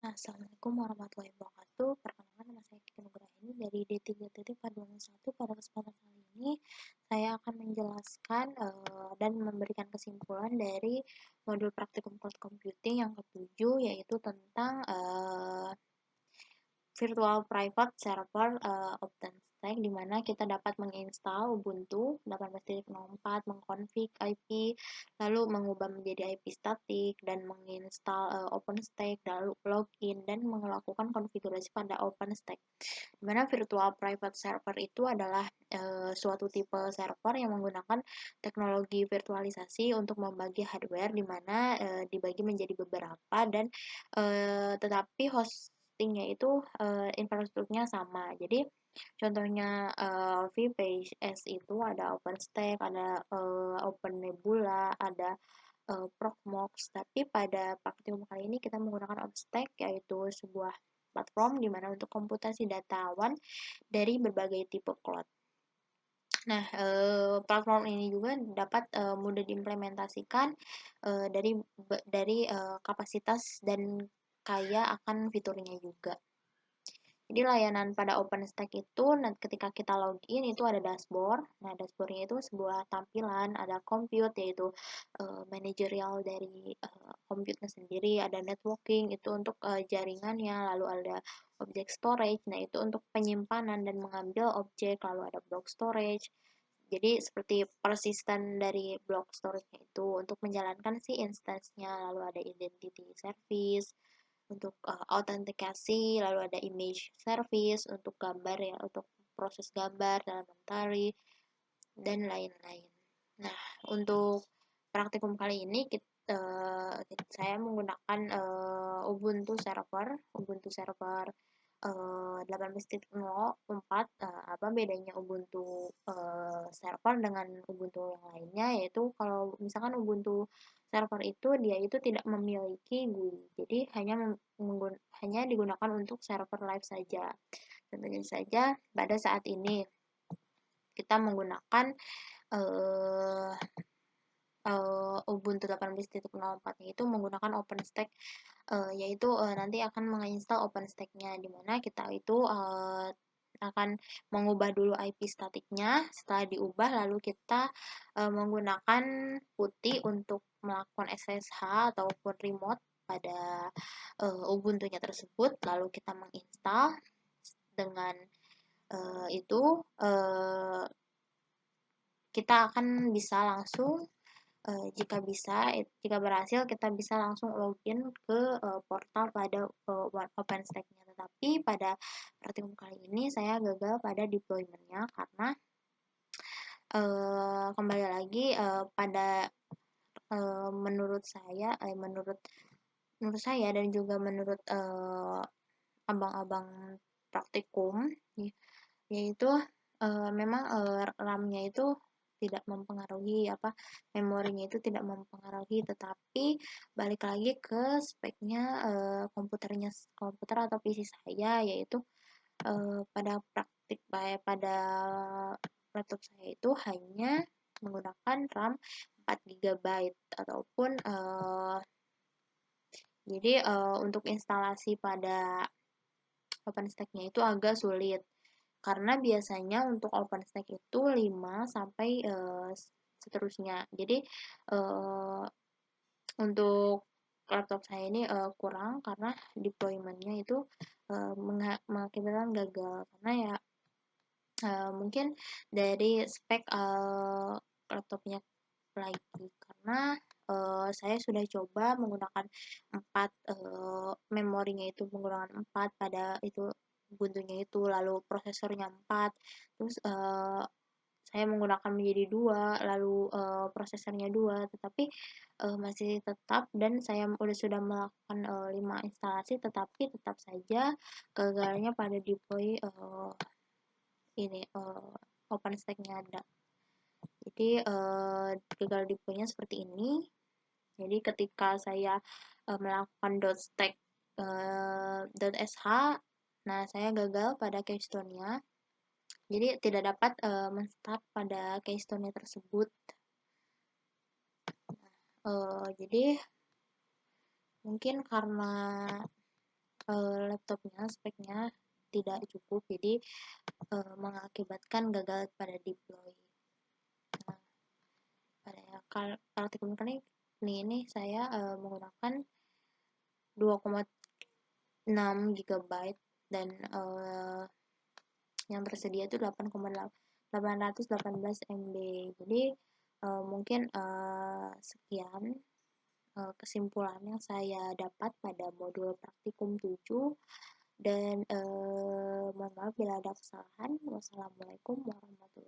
Assalamualaikum warahmatullahi wabarakatuh. Perkenalkan, nama saya Kiki Nugraini dari D3.421. Pada kesempatan kali ini, saya akan menjelaskan dan memberikan kesimpulan dari modul praktikum cloud computing yang ketujuh, yaitu tentang virtual private server OpenStack, di mana kita dapat menginstal Ubuntu 18.04, mengkonfig IP, lalu mengubah menjadi IP statik, dan menginstal OpenStack, lalu login, dan melakukan konfigurasi pada OpenStack. Di mana virtual private server itu adalah suatu tipe server yang menggunakan teknologi virtualisasi untuk membagi hardware, di mana dibagi menjadi beberapa, dan tetapi hostingnya itu infrastrukturnya sama. Jadi contohnya VPS itu ada OpenStack, ada OpenNebula, ada Proxmox. Tapi pada praktikum kali ini kita menggunakan OpenStack, yaitu sebuah platform di mana untuk komputasi datawan dari berbagai tipe cloud. Nah, platform ini juga dapat mudah diimplementasikan dari kapasitas dan kaya akan fiturnya juga. Jadi layanan pada OpenStack itu ketika kita login itu ada dashboard. Nah, dashboardnya itu sebuah tampilan, ada compute yaitu manajerial dari compute-nya sendiri, ada networking itu untuk jaringannya, lalu ada object storage. Nah, itu untuk penyimpanan dan mengambil objek, lalu ada block storage. Jadi seperti persisten dari block storage itu untuk menjalankan si instance-nya, lalu ada identity service untuk autentikasi, lalu ada image service untuk gambar ya, untuk proses gambar dalam mentari dan lain-lain. Nah, untuk praktikum kali ini saya menggunakan Ubuntu server 18.04. Apa bedanya Ubuntu server dengan Ubuntu yang lainnya, yaitu kalau misalkan Ubuntu server itu dia itu tidak memiliki GUI, jadi hanya digunakan untuk server live saja. Contohnya saja pada saat ini kita menggunakan uh, Ubuntu 18.04 itu menggunakan OpenStack, yaitu nanti akan menginstal OpenStack-nya, di mana kita itu akan mengubah dulu IP statiknya. Setelah diubah, lalu kita menggunakan putih untuk melakukan SSH ataupun remote pada Ubuntu-nya tersebut, lalu kita menginstal. Dengan itu kita akan bisa langsung jika berhasil kita bisa langsung login ke portal pada OpenStack-nya. Tetapi pada praktikum kali ini saya gagal pada deployment-nya karena kembali lagi pada menurut saya dan juga menurut abang-abang praktikum, yaitu memang RAM-nya itu tidak mempengaruhi, memorinya itu tidak mempengaruhi, tetapi balik lagi ke speknya komputer atau PC saya, yaitu pada laptop saya itu hanya menggunakan RAM 4 GB ataupun jadi untuk instalasi pada OpenStack-nya itu agak sulit. Karena biasanya untuk OpenStack itu 5 sampai seterusnya. Jadi untuk laptop saya ini kurang karena deployment-nya itu mengakibatkan gagal. Karena ya mungkin dari spek laptopnya lagi. Karena saya sudah coba menggunakan 4 memorinya itu menggunakan 4 pada itu Ubuntu-nya itu, lalu prosesornya 4, terus saya menggunakan menjadi 2, lalu prosesornya 2, tetapi masih tetap, dan saya sudah melakukan 5 instalasi, tetapi tetap saja gagalnya pada deploy OpenStack-nya ada. Jadi gagal deploy-nya seperti ini. Jadi ketika saya melakukan .stack .sh, nah saya gagal pada keystone-nya. Jadi tidak dapat men-start pada keystone-nya tersebut. Jadi mungkin karena laptopnya speknya tidak cukup, jadi mengakibatkan gagal pada deploy. Nah, pada praktikum kali ini saya menggunakan 2,6 GB dan yang tersedia itu 8,818 MB. Jadi mungkin sekian kesimpulan yang saya dapat pada modul praktikum 7, dan mohon maaf bila ada kesalahan. Wassalamualaikum warahmatullahi wabarakatuh.